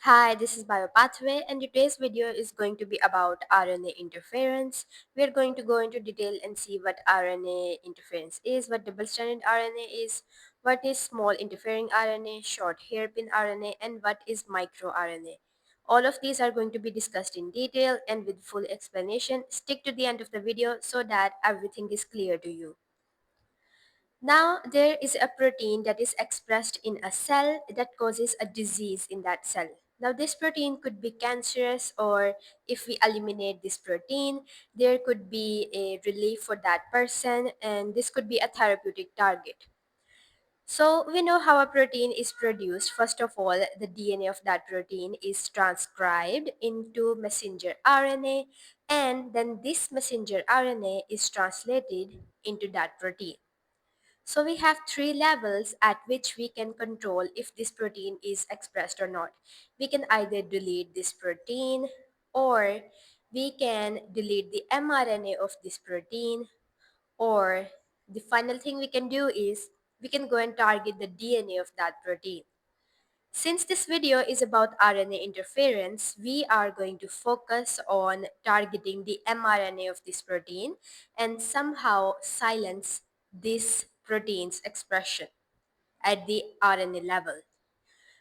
Hi, this is BioPathway, and today's video is going to be about RNA interference. We are going to go into detail and see what RNA interference is, what double-stranded RNA is, what is small interfering RNA, short hairpin RNA, and what is microRNA. All of these are going to be discussed in detail and with full explanation. Stick to the end of the video so that everything is clear to you. Now, there is a protein that is expressed in a cell that causes a disease in that cell. Now, this protein could be cancerous, or if we eliminate this protein, there could be a relief for that person, and this could be a therapeutic target. So, we know how a protein is produced. First of all, the DNA of that protein is transcribed into messenger RNA, and then this messenger RNA is translated into that protein. So we have three levels at which we can control if this protein is expressed or not. We can either delete this protein, or we can delete the mRNA of this protein, or the final thing we can do is we can go and target the DNA of that protein. Since this video is about RNA interference, we are going to focus on targeting the mRNA of this protein and somehow silence this protein's expression at the RNA level.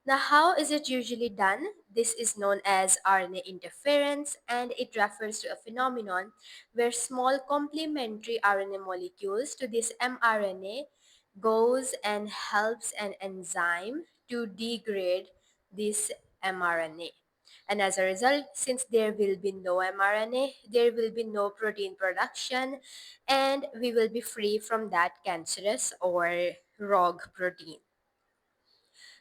Now, how is it usually done? This is known as RNA interference, and it refers to a phenomenon where small complementary RNA molecules to this mRNA goes and helps an enzyme to degrade this mRNA. And as a result, since there will be no mRNA, there will be no protein production, and we will be free from that cancerous or rogue protein.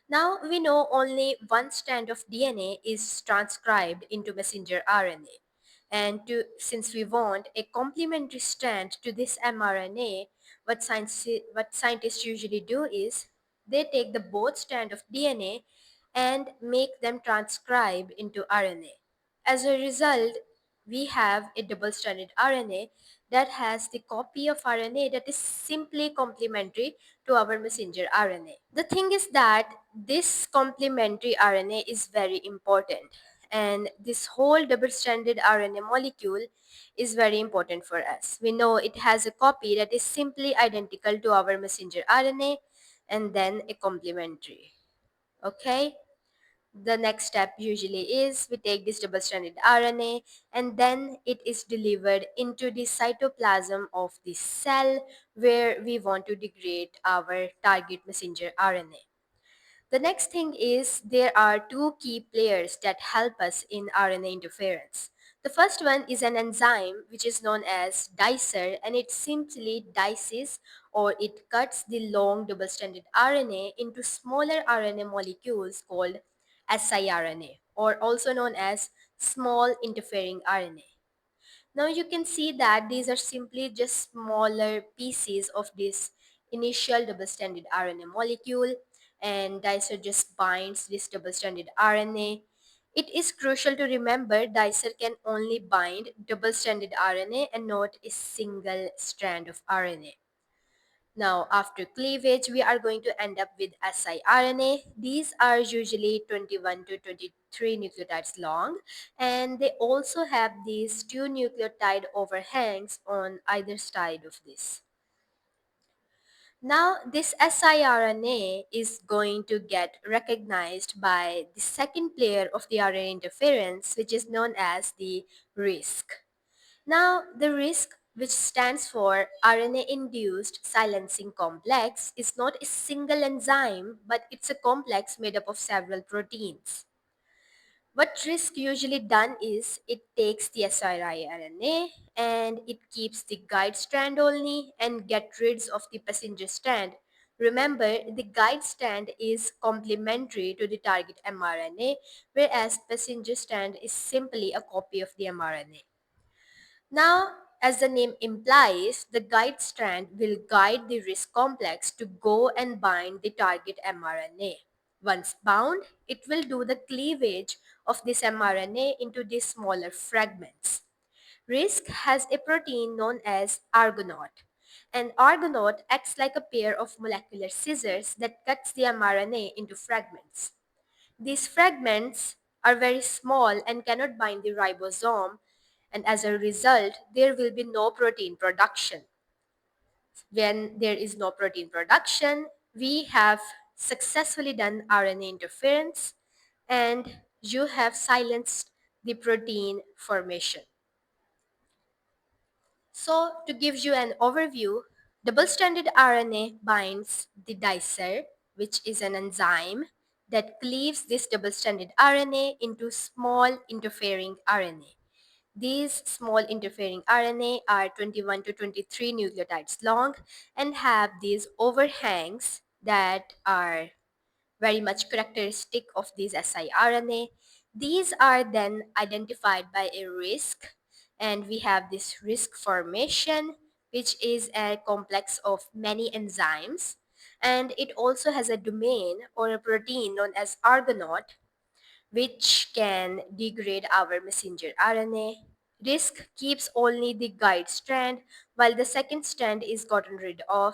Now we know only one strand of DNA is transcribed into messenger RNA. And since we want a complementary strand to this mRNA, what scientists usually do is they take the both strand of DNA and make them transcribe into RNA. As a result, we have a double-stranded RNA that has the copy of RNA that is simply complementary to our messenger RNA. The thing is that this complementary RNA is very important, and this whole double-stranded RNA molecule is very important for us. We know it has a copy that is simply identical to our messenger RNA and then a complementary. Okay? The next step usually is we take this double-stranded RNA and then it is delivered into the cytoplasm of the cell where we want to degrade our target messenger RNA. The next thing is there are two key players that help us in RNA interference. The first one is an enzyme which is known as dicer, and it simply dices or it cuts the long double-stranded RNA into smaller RNA molecules called siRNA, or also known as small interfering RNA. Now you can see that these are simply just smaller pieces of this initial double-stranded RNA molecule, and dicer just binds this double-stranded RNA. It is crucial to remember dicer can only bind double-stranded RNA and not a single strand of RNA. Now, after cleavage, we are going to end up with siRNA. These are usually 21 to 23 nucleotides long, and they also have these two nucleotide overhangs on either side of this. Now, this siRNA is going to get recognized by the second player of the RNA interference, which is known as the RISC. Now, the RISC, which stands for RNA-induced silencing complex, is not a single enzyme, but it's a complex made up of several proteins. What RISC usually done is it takes the siRNA and it keeps the guide strand only and get rid of the passenger strand. Remember, the guide strand is complementary to the target mRNA, whereas passenger strand is simply a copy of the mRNA. Now, as the name implies, the guide strand will guide the RISC complex to go and bind the target mRNA. Once bound, it will do the cleavage of this mRNA into these smaller fragments. RISC has a protein known as Argonaute, and Argonaute acts like a pair of molecular scissors that cuts the mRNA into fragments. These fragments are very small and cannot bind the ribosome, and as a result, there will be no protein production. When there is no protein production, we have successfully done RNA interference and you have silenced the protein formation. So to give you an overview, double-stranded RNA binds the dicer, which is an enzyme that cleaves this double-stranded RNA into small interfering RNA. These small interfering RNA are 21 to 23 nucleotides long and have these overhangs that are very much characteristic of these siRNA. These are then identified by a risk, and we have this risk formation, which is a complex of many enzymes, and it also has a domain or a protein known as argonaute, which can degrade our messenger RNA. RISC keeps only the guide strand while the second strand is gotten rid of.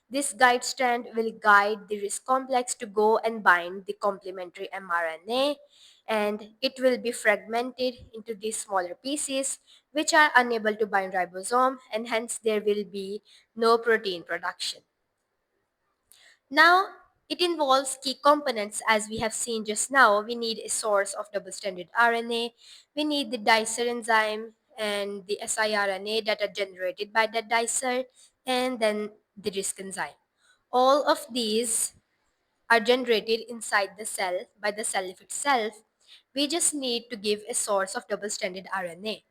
This guide strand will guide the RISC complex to go and bind the complementary mRNA, and it will be fragmented into these smaller pieces which are unable to bind ribosome, and hence there will be no protein production. Now, it involves key components as we have seen just now. We need a source of double-stranded RNA. We need the dicer enzyme and the siRNA that are generated by that dicer, and then the RISC enzyme. All of these are generated inside the cell by the cell itself. We just need to give a source of double-stranded RNA.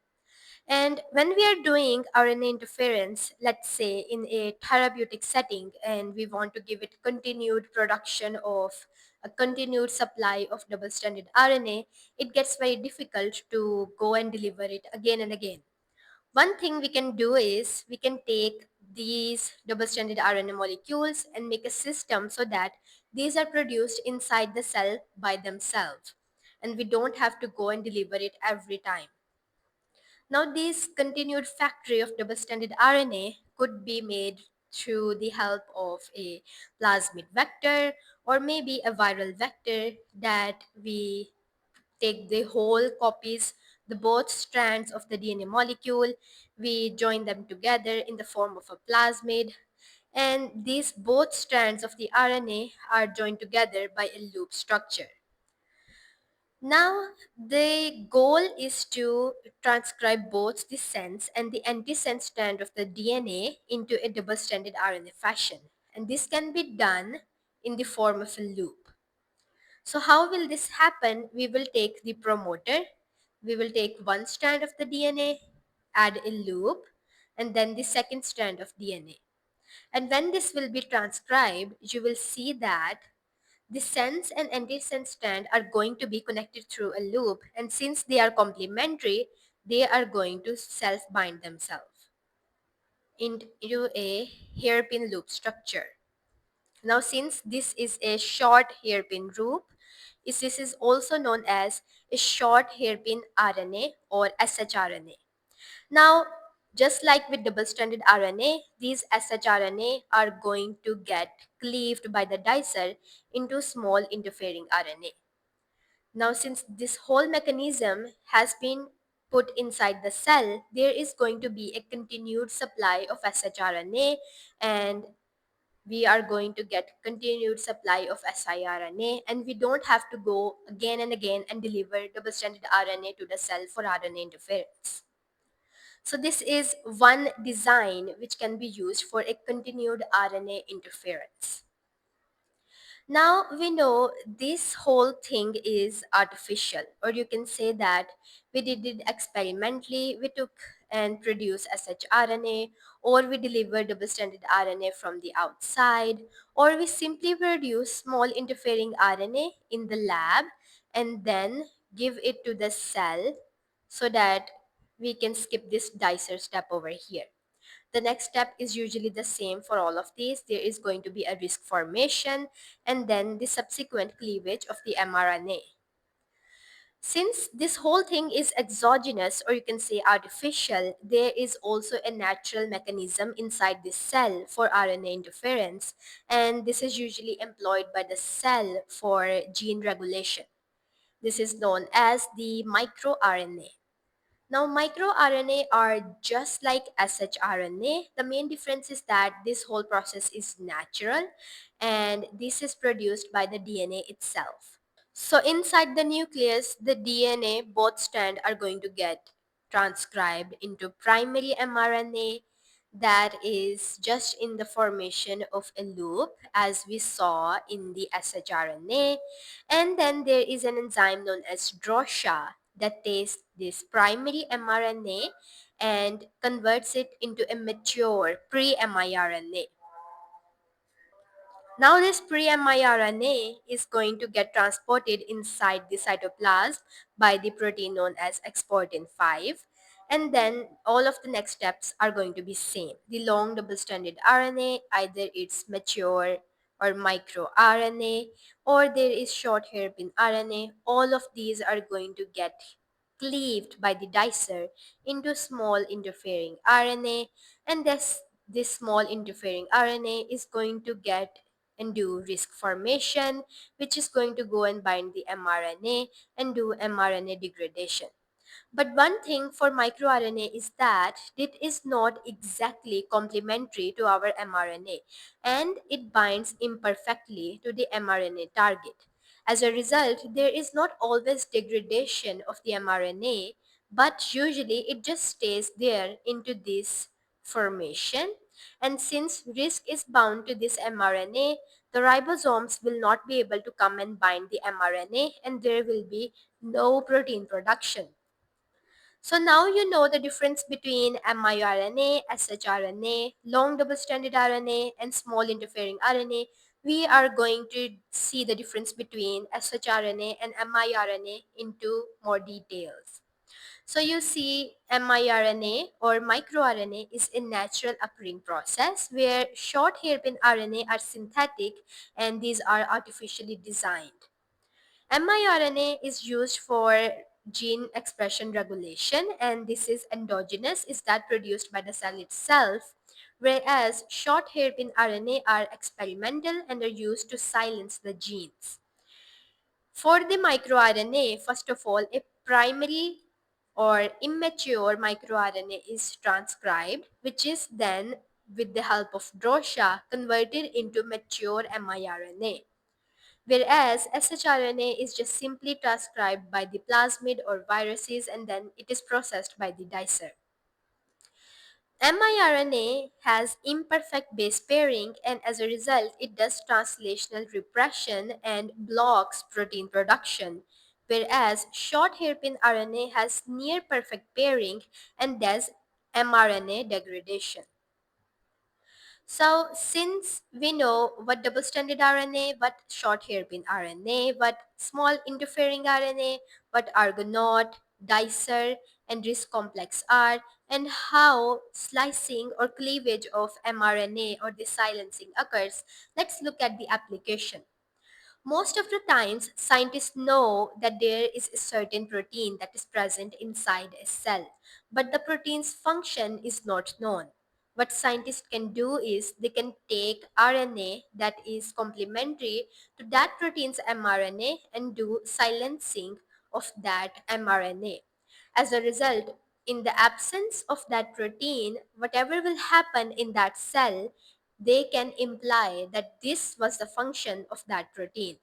And when we are doing RNA interference, let's say in a therapeutic setting, and we want to give it continued production of a continued supply of double-stranded RNA, it gets very difficult to go and deliver it again and again. One thing we can do is we can take these double-stranded RNA molecules and make a system so that these are produced inside the cell by themselves. And we don't have to go and deliver it every time. Now, this continued factory of double-stranded RNA could be made through the help of a plasmid vector or maybe a viral vector that we take the whole copies, the both strands of the DNA molecule, we join them together in the form of a plasmid, and these both strands of the RNA are joined together by a loop structure. Now, the goal is to transcribe both the sense and the antisense strand of the DNA into a double-stranded RNA fashion. And this can be done in the form of a loop. So how will this happen? We will take the promoter, we will take one strand of the DNA, add a loop, and then the second strand of DNA. And when this will be transcribed, you will see that the sense and antisense strand are going to be connected through a loop, and since they are complementary, they are going to self-bind themselves into a hairpin loop structure. Now, since this is a short hairpin loop, this is also known as a short hairpin RNA or shRNA. Now, just like with double-stranded RNA, these shRNA are going to get cleaved by the dicer into small interfering RNA. Now, since this whole mechanism has been put inside the cell, there is going to be a continued supply of shRNA, and we are going to get continued supply of siRNA, and we don't have to go again and again and deliver double-stranded RNA to the cell for RNA interference. So this is one design which can be used for a continued RNA interference. Now we know this whole thing is artificial, or you can say that we did it experimentally. We took and produced shRNA, or we delivered double-stranded RNA from the outside, or we simply produce small interfering RNA in the lab and then give it to the cell so that we can skip this dicer step over here. The next step is usually the same for all of these. There is going to be a risk formation and then the subsequent cleavage of the mRNA. Since this whole thing is exogenous, or you can say artificial, there is also a natural mechanism inside this cell for RNA interference, and this is usually employed by the cell for gene regulation. This is known as the microRNA. Now, microRNA are just like shRNA. The main difference is that this whole process is natural and this is produced by the DNA itself. So inside the nucleus, the DNA, both strand are going to get transcribed into primary mRNA that is just in the formation of a loop as we saw in the shRNA. And then there is an enzyme known as DROSHA that takes this primary mRNA and converts it into a mature pre-miRNA. Now this pre-miRNA is going to get transported inside the cytoplasm by the protein known as exportin 5, and then all of the next steps are going to be same. The long double-stranded RNA, either it's mature or microRNA, or there is short hairpin RNA, all of these are going to get cleaved by the dicer into small interfering RNA, and this small interfering RNA is going to get and do risk formation, which is going to go and bind the mRNA and do mRNA degradation. But one thing for microRNA is that it is not exactly complementary to our mRNA and it binds imperfectly to the mRNA target. As a result, there is not always degradation of the mRNA, but usually it just stays there into this formation. And since risk is bound to this mRNA, the ribosomes will not be able to come and bind the mRNA and there will be no protein production. So now you know the difference between miRNA, shRNA, long double-stranded RNA, and small interfering RNA. We are going to see the difference between shRNA and miRNA into more details. So you see miRNA or microRNA is a natural occurring process where short hairpin RNA are synthetic and these are artificially designed. miRNA is used for gene expression regulation and this is endogenous, is that produced by the cell itself, whereas short hairpin RNA are experimental and are used to silence the genes. For the microRNA, first of all, a primary or immature microRNA is transcribed, which is then, with the help of DROSHA, converted into mature miRNA. Whereas shRNA is just simply transcribed by the plasmid or viruses and then it is processed by the dicer. miRNA has imperfect base pairing and as a result it does translational repression and blocks protein production, whereas short hairpin RNA has near perfect pairing and does mRNA degradation. So since we know what double-stranded RNA, what short hairpin RNA, what small interfering RNA, what Argonaute, dicer, and RISC complex are, and how slicing or cleavage of mRNA or the silencing occurs, let's look at the application. Most of the times, scientists know that there is a certain protein that is present inside a cell, but the protein's function is not known. What scientists can do is they can take RNA that is complementary to that protein's mRNA and do silencing of that mRNA. As a result, in the absence of that protein, whatever will happen in that cell, they can imply that this was the function of that protein.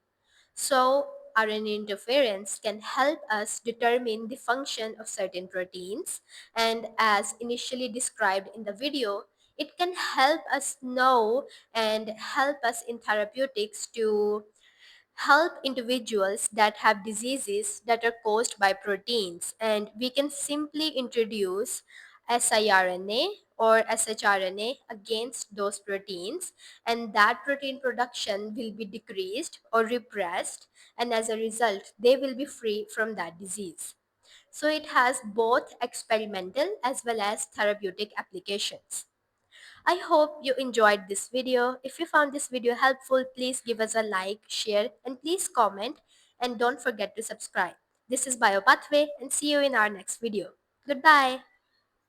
So, RNA interference can help us determine the function of certain proteins, and as initially described in the video, it can help us know and help us in therapeutics to help individuals that have diseases that are caused by proteins, and we can simply introduce siRNA or shRNA against those proteins and that protein production will be decreased or repressed and as a result they will be free from that disease. So it has both experimental as well as therapeutic applications. I hope you enjoyed this video. If you found this video helpful, please give us a like, share, and please comment. And don't forget to subscribe. This is BioPathway and see you in our next video. Goodbye.